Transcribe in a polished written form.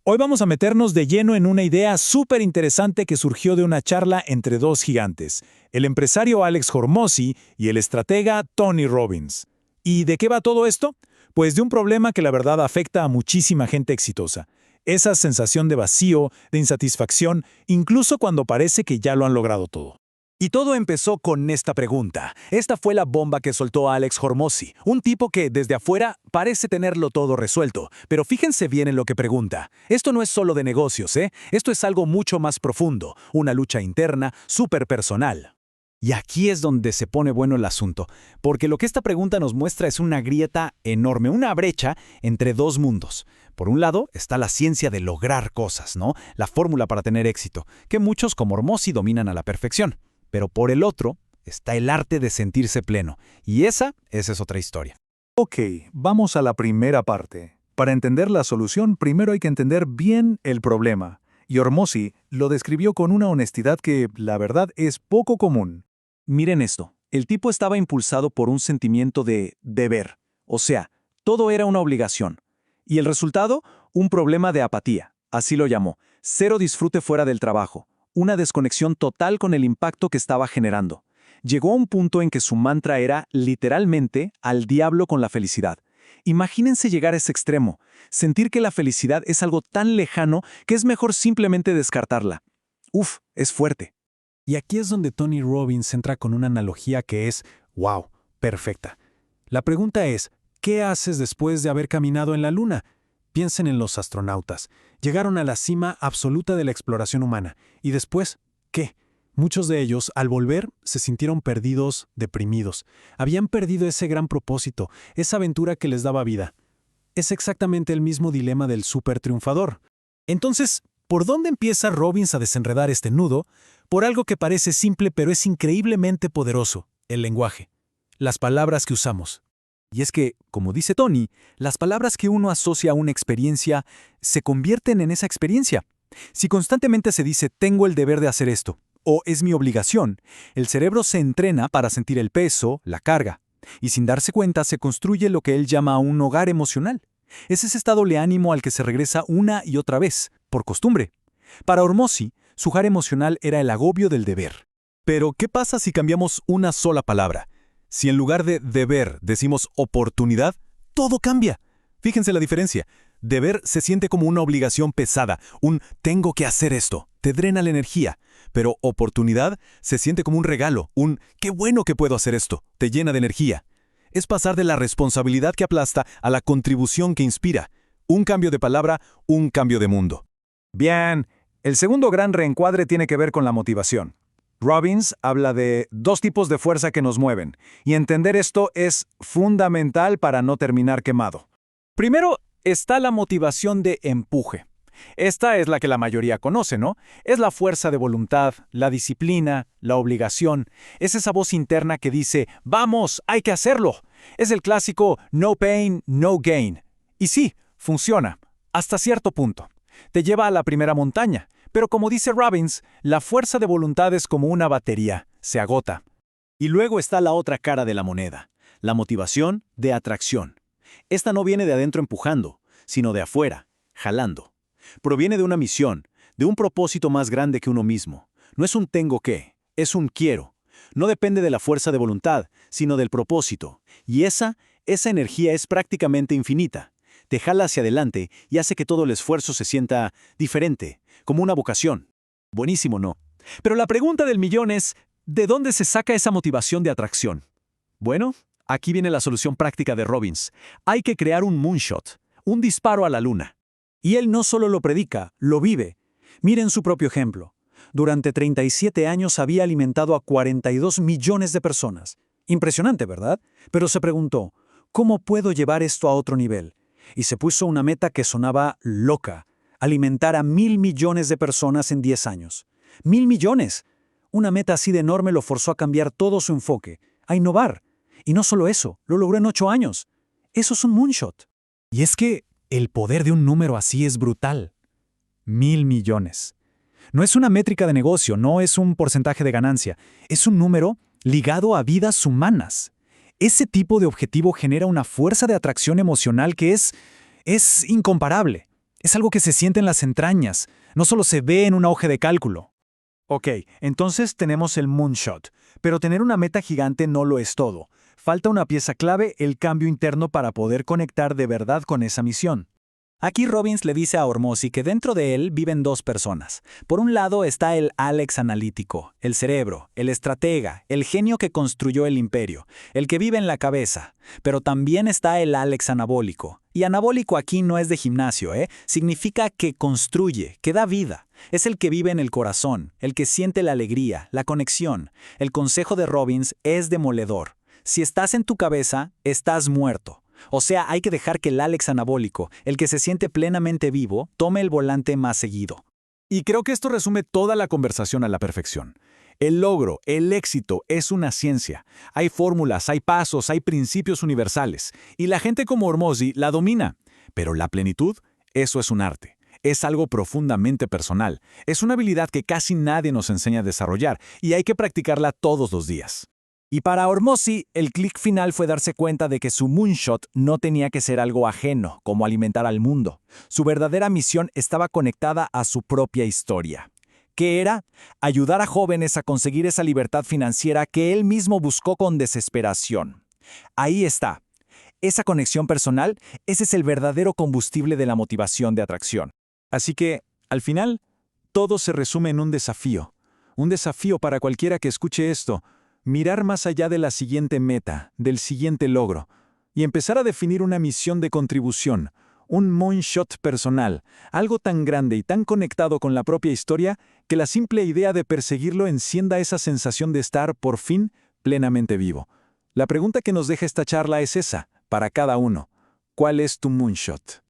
Hoy vamos a meternos de lleno en una idea súper interesante que surgió de una charla entre dos gigantes, el empresario Alex Hormozi y el estratega Tony Robbins. ¿Y de qué va todo esto? Pues de un problema que la verdad afecta a muchísima gente exitosa. Esa sensación de vacío, de insatisfacción, incluso cuando parece que ya lo han logrado todo. Y todo empezó con esta pregunta. Esta fue la bomba que soltó Alex Hormozi, un tipo que desde afuera parece tenerlo todo resuelto. Pero fíjense bien en lo que pregunta. Esto no es solo de negocios, ¿eh? Esto es algo mucho más profundo, una lucha interna, súper personal. Y aquí es donde se pone bueno el asunto, porque lo que esta pregunta nos muestra es una grieta enorme, una brecha entre dos mundos. Por un lado está la ciencia de lograr cosas, ¿no? La fórmula para tener éxito, que muchos como Hormozi dominan a la perfección. Pero por el otro está el arte de sentirse pleno, y esa es otra historia. Ok, vamos a la primera parte. Para entender la solución, primero hay que entender bien el problema. Y Hormozi lo describió con una honestidad que, la verdad, es poco común. Miren esto, el tipo estaba impulsado por un sentimiento de deber, o sea, todo era una obligación. Y el resultado, un problema de apatía, así lo llamó, cero disfrute fuera del trabajo, una desconexión total con el impacto que estaba generando. Llegó a un punto en que su mantra era, literalmente, al diablo con la felicidad. Imagínense llegar a ese extremo, sentir que la felicidad es algo tan lejano que es mejor simplemente descartarla. Uf, es fuerte. Y aquí es donde Tony Robbins entra con una analogía que es, wow, perfecta. La pregunta es, ¿qué haces después de haber caminado en la Luna? Piensen en los astronautas. Llegaron a la cima absoluta de la exploración humana. ¿Y después qué? Muchos de ellos, al volver, se sintieron perdidos, deprimidos. Habían perdido ese gran propósito, esa aventura que les daba vida. Es exactamente el mismo dilema del supertriunfador. Entonces, ¿por dónde empieza Robbins a desenredar este nudo? Por algo que parece simple pero es increíblemente poderoso, el lenguaje. Las palabras que usamos. Y es que, como dice Tony, las palabras que uno asocia a una experiencia se convierten en esa experiencia. Si constantemente se dice tengo el deber de hacer esto, o es mi obligación, el cerebro se entrena para sentir el peso, la carga, y sin darse cuenta se construye lo que él llama un hogar emocional. Es ese estado de ánimo al que se regresa una y otra vez, por costumbre. Para Hormozi, su hogar emocional era el agobio del deber. Pero, ¿qué pasa si cambiamos una sola palabra? Si en lugar de deber decimos oportunidad, todo cambia. Fíjense la diferencia. Deber se siente como una obligación pesada, un tengo que hacer esto, te drena la energía. Pero oportunidad se siente como un regalo, un qué bueno que puedo hacer esto, te llena de energía. Es pasar de la responsabilidad que aplasta a la contribución que inspira. Un cambio de palabra, un cambio de mundo. Bien, el segundo gran reencuadre tiene que ver con la motivación. Robbins habla de dos tipos de fuerza que nos mueven, y entender esto es fundamental para no terminar quemado. Primero está la motivación de empuje. Esta es la que la mayoría conoce, ¿no? Es la fuerza de voluntad, la disciplina, la obligación. Es esa voz interna que dice, ¡vamos, hay que hacerlo! Es el clásico no pain, no gain. Y sí, funciona, hasta cierto punto. Te lleva a la primera montaña. Pero como dice Robbins, la fuerza de voluntad es como una batería, se agota. Y luego está la otra cara de la moneda, la motivación de atracción. Esta no viene de adentro empujando, sino de afuera, jalando. Proviene de una misión, de un propósito más grande que uno mismo. No es un tengo que, es un quiero. No depende de la fuerza de voluntad, sino del propósito. Y esa energía es prácticamente infinita. Te jala hacia adelante y hace que todo el esfuerzo se sienta diferente, como una vocación. Buenísimo, ¿no? Pero la pregunta del millón es, ¿de dónde se saca esa motivación de atracción? Bueno, aquí viene la solución práctica de Robbins. Hay que crear un moonshot, un disparo a la luna. Y él no solo lo predica, lo vive. Miren su propio ejemplo. Durante 37 años había alimentado a 42 millones de personas. Impresionante, ¿verdad? Pero se preguntó, ¿cómo puedo llevar esto a otro nivel? Y se puso una meta que sonaba loca. Alimentar a 1.000 millones de personas en 10 años. ¡1.000 millones! Una meta así de enorme lo forzó a cambiar todo su enfoque, a innovar. Y no solo eso, lo logró en 8 años. Eso es un moonshot. Y es que el poder de un número así es brutal. 1.000 millones. No es una métrica de negocio, no es un porcentaje de ganancia. Es un número ligado a vidas humanas. Ese tipo de objetivo genera una fuerza de atracción emocional que es incomparable. Es algo que se siente en las entrañas, no solo se ve en una hoja de cálculo. Ok, entonces tenemos el moonshot, pero tener una meta gigante no lo es todo. Falta una pieza clave, el cambio interno para poder conectar de verdad con esa misión. Aquí Robbins le dice a Hormozi que dentro de él viven dos personas. Por un lado está el Alex analítico, el cerebro, el estratega, el genio que construyó el imperio, el que vive en la cabeza. Pero también está el Alex anabólico. Y anabólico aquí no es de gimnasio, significa que construye, que da vida. Es el que vive en el corazón, el que siente la alegría, la conexión. El consejo de Robbins es demoledor. Si estás en tu cabeza, estás muerto. O sea, hay que dejar que el Alex anabólico, el que se siente plenamente vivo, tome el volante más seguido. Y creo que esto resume toda la conversación a la perfección. El logro, el éxito, es una ciencia. Hay fórmulas, hay pasos, hay principios universales. Y la gente como Hormozi la domina. Pero la plenitud, eso es un arte. Es algo profundamente personal. Es una habilidad que casi nadie nos enseña a desarrollar y hay que practicarla todos los días. Y para Hormozi, el clic final fue darse cuenta de que su moonshot no tenía que ser algo ajeno, como alimentar al mundo. Su verdadera misión estaba conectada a su propia historia. ¿Qué era? Ayudar a jóvenes a conseguir esa libertad financiera que él mismo buscó con desesperación. Ahí está. Esa conexión personal, ese es el verdadero combustible de la motivación de atracción. Así que, al final, todo se resume en un desafío. Un desafío para cualquiera que escuche esto. Mirar más allá de la siguiente meta, del siguiente logro, y empezar a definir una misión de contribución, un moonshot personal, algo tan grande y tan conectado con la propia historia que la simple idea de perseguirlo encienda esa sensación de estar, por fin, plenamente vivo. La pregunta que nos deja esta charla es esa, para cada uno. ¿Cuál es tu moonshot?